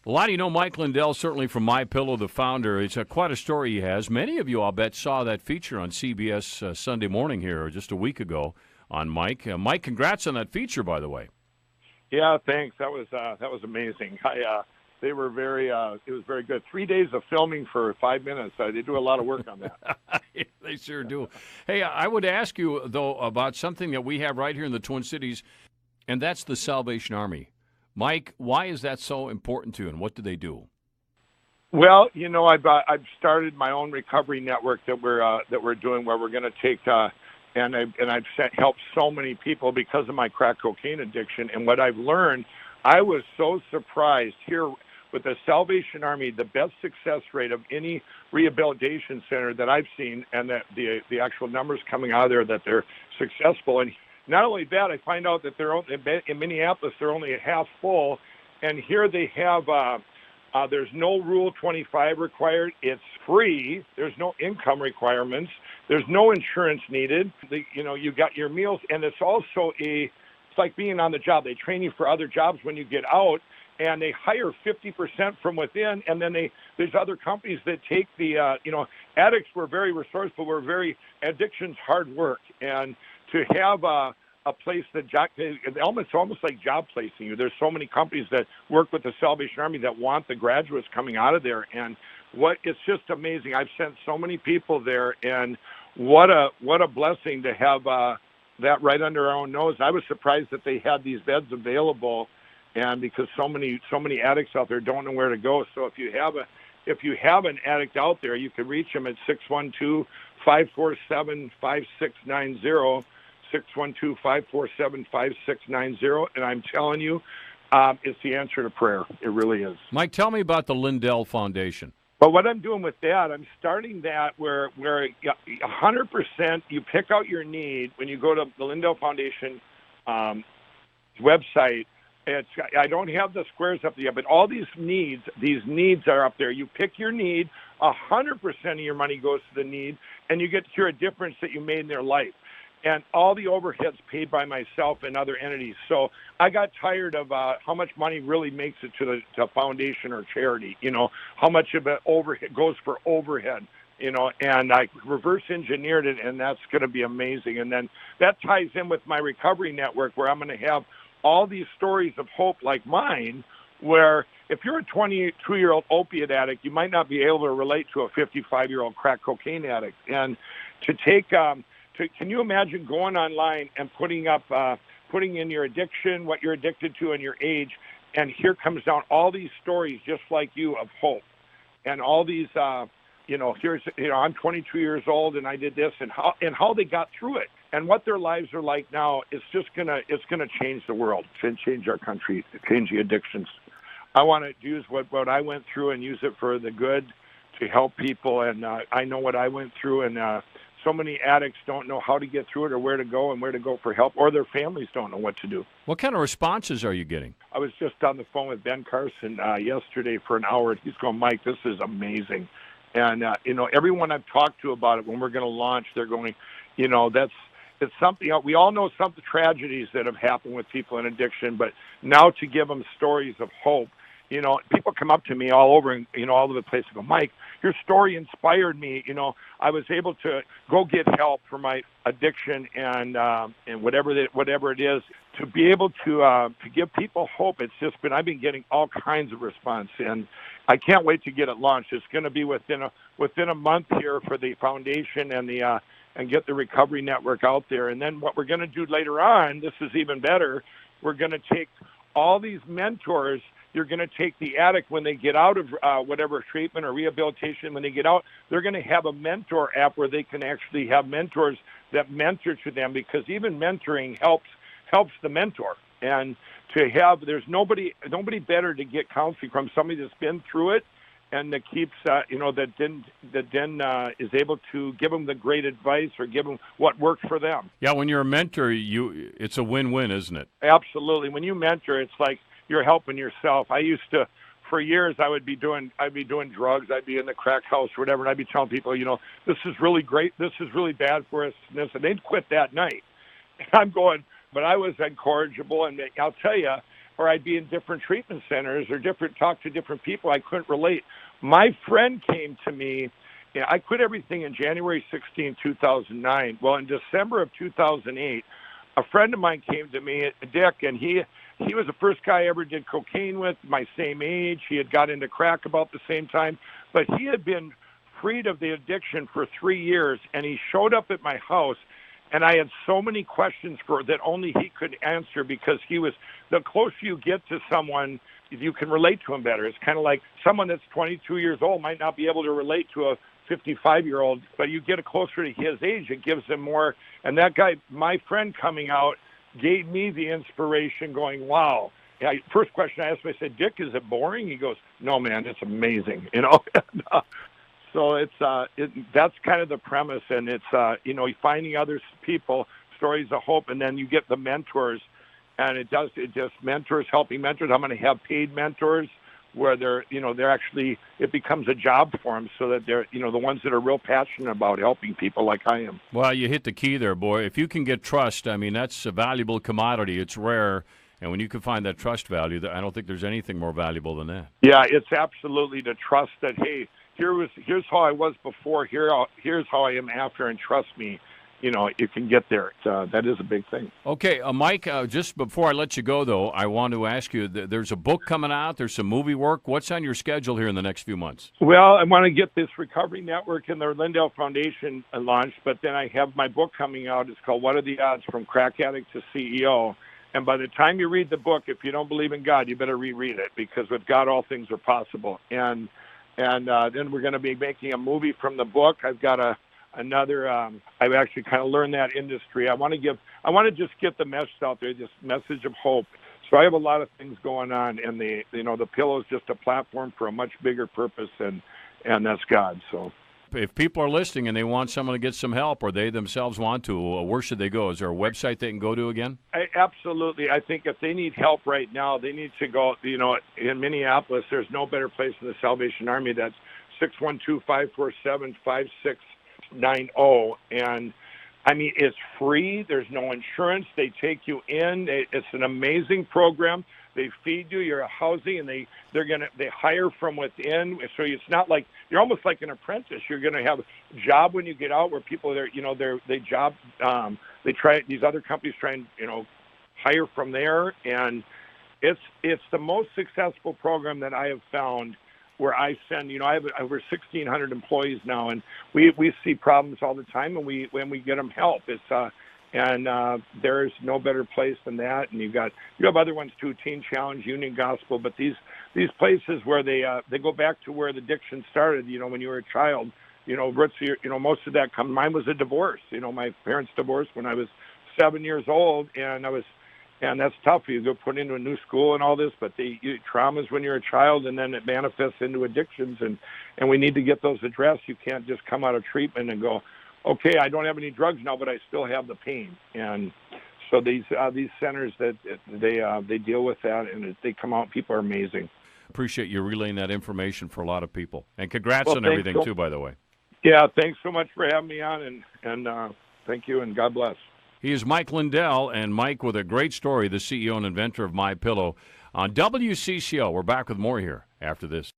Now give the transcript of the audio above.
A lot of you know Mike Lindell, certainly from My Pillow, the founder. It's quite a story he has. Many of you, I'll bet, saw that feature on CBS Sunday morning here just a week ago on Mike. Mike, congrats on that feature, by the way. Yeah, thanks. That was amazing. They were very. It was very good. 3 days of filming for 5 minutes. They do a lot of work on that. They sure do. Hey, I would ask you though about something that we have right here in the Twin Cities, and that's the Salvation Army. Mike, why is that so important to you, and what do they do? Well, I've started my own recovery network that we're doing, where we're going to take and I've helped so many people because of my crack cocaine addiction. And what I've learned, I was so surprised here with the Salvation Army, the best success rate of any rehabilitation center that I've seen, and that the actual numbers coming out of there that they're successful. And not only that, I find out that in Minneapolis they're only half full, and here they have there's no Rule 25 required. It's free. There's no income requirements. There's no insurance needed. You got your meals, and it's also it's like being on the job. They train you for other jobs when you get out, and they hire 50% from within, and then there's other companies that take the addicts were very resourceful. Addiction's hard work, and to have a place that it's almost like job placing you. There's so many companies that work with the Salvation Army that want the graduates coming out of there, and it's just amazing. I've sent so many people there, and what a blessing to have that right under our own nose. I was surprised that they had these beds available, and because so many addicts out there don't know where to go. So if you have an addict out there, you can reach them at 612-547-5690. 612-547-5690, and I'm telling you, it's the answer to prayer. It really is. Mike, tell me about the Lindell Foundation. But what I'm doing with that, I'm starting that where 100% you pick out your need when you go to the Lindell Foundation website. I don't have the squares up there yet, but all these needs are up there. You pick your need, 100% of your money goes to the need, and you get to hear a difference that you made in their life. And all the overheads paid by myself and other entities. So I got tired of how much money really makes it to the foundation or charity. How much of it overhead goes for overhead. And I reverse engineered it, and that's going to be amazing. And then that ties in with my recovery network, where I'm going to have all these stories of hope like mine, where if you're a 22-year-old opiate addict, you might not be able to relate to a 55-year-old crack cocaine addict. And to take can you imagine going online and putting in your addiction, what you're addicted to, and your age, and here comes down all these stories just like you of hope, and all these, I'm 22 years old and I did this, and how they got through it, and what their lives are like now. It's gonna change the world, change our country, change the addictions. I want to use what I went through and use it for the good, to help people, and I know what I went through, and so many addicts don't know how to get through it or where to go for help, or their families don't know what to do. What kind of responses are you getting? I was just on the phone with Ben Carson yesterday for an hour, and he's going, "Mike, this is amazing." And, everyone I've talked to about it, when we're going to launch, they're going, it's something, we all know some of the tragedies that have happened with people in addiction, but now to give them stories of hope. People come up to me all over the place and go, "Mike, your story inspired me. I was able to go get help for my addiction and whatever it is, to be able to give people hope." I've been getting all kinds of response, and I can't wait to get it launched. It's going to be within a month here for the foundation and get the recovery network out there. And then what we're going to do later on, this is even better. We're going to take all these mentors. You're going to take the addict when they get out of whatever treatment or rehabilitation. When they get out, they're going to have a mentor app where they can actually have mentors that mentor to them, because even mentoring helps the mentor. And to have, there's nobody better to get counseling from, somebody that's been through it, and that keeps that is able to give them the great advice or give them what worked for them. Yeah, when you're a mentor, it's a win-win, isn't it? Absolutely. When you mentor, it's like you're helping yourself. I used to, for years, I'd be doing drugs. I'd be in the crack house or whatever, and I'd be telling people, this is really great. This is really bad for us. And they'd quit that night. And I'm going, but I was incorrigible. And I'll tell you, or I'd be in different treatment centers or talk to different people. I couldn't relate. My friend came to me. I quit everything in January 16, 2009. Well, in December of 2008, a friend of mine came to me, Dick, and he was the first guy I ever did cocaine with, my same age. He had got into crack about the same time, but he had been freed of the addiction for 3 years, and he showed up at my house, and I had so many questions that only he could answer, because the closer you get to someone, you can relate to him better. It's kind of like someone that's 22 years old might not be able to relate to a 55-year-old, but you get closer to his age, it gives him more. And that guy, my friend coming out, gave me the inspiration going, wow. First question I asked him, I said, Dick, is it boring? He goes, no, man, it's amazing, So that's kind of the premise, and it's finding other people, stories of hope, and then you get the mentors, and it just mentors helping mentors. I'm going to have paid mentors where they're actually, it becomes a job for them, so that they're the ones that are real passionate about helping people like I am. Well, you hit the key there, boy. If you can get trust, I mean, that's a valuable commodity. It's rare. And when you can find that trust value, I don't think there's anything more valuable than that. Yeah, it's absolutely the trust that, hey, here's how I was before, here's how I am after, and trust me, you can get there. That is a big thing. Okay, Mike, just before I let you go, though, I want to ask you, there's a book coming out, there's some movie work. What's on your schedule here in the next few months? Well, I want to get this Recovery Network and the Lindell Foundation launched, but then I have my book coming out. It's called What Are the Odds? From Crack Addict to CEO. And by the time you read the book, if you don't believe in God, you better reread it, because with God, all things are possible. And then we're going to be making a movie from the book. I've got another. I've actually kind of learned that industry. I want to just get the message out there, this message of hope. So I have a lot of things going on, and the pillow is just a platform for a much bigger purpose, and that's God. So. If people are listening and they want someone to get some help, or they themselves want to, where should they go? Is there a website they can go to again? Absolutely. I think if they need help right now, they need to go, in Minneapolis, there's no better place than the Salvation Army. That's 612-547-5690. And, I mean, it's free. There's no insurance. They take you in. It's an amazing program. They feed you your housing, and they hire from within. So it's not like you're almost like an apprentice. You're going to have a job when you get out, where people these other companies try and hire from there, and it's the most successful program that I have found. Where I send, I have over 1,600 employees now, and we see problems all the time, and we get them help. There's no better place than that. And you have other ones too, Teen Challenge, Union Gospel, but these places where they go back to where the addiction started. When you were a child, most of that mine was a divorce. My parents divorced when I was 7 years old, and that's tough. You go put into a new school and all this, but traumas when you're a child, and then it manifests into addictions, and we need to get those addressed. You can't just come out of treatment and go, okay, I don't have any drugs now, but I still have the pain. And so these centers that they deal with that, and they come out. People are amazing. Appreciate you relaying that information for a lot of people, and congrats on everything too, by the way. Yeah, thanks so much for having me on, and thank you, and God bless. He is Mike Lindell, and Mike with a great story, the CEO and inventor of MyPillow on WCCO. We're back with more here after this.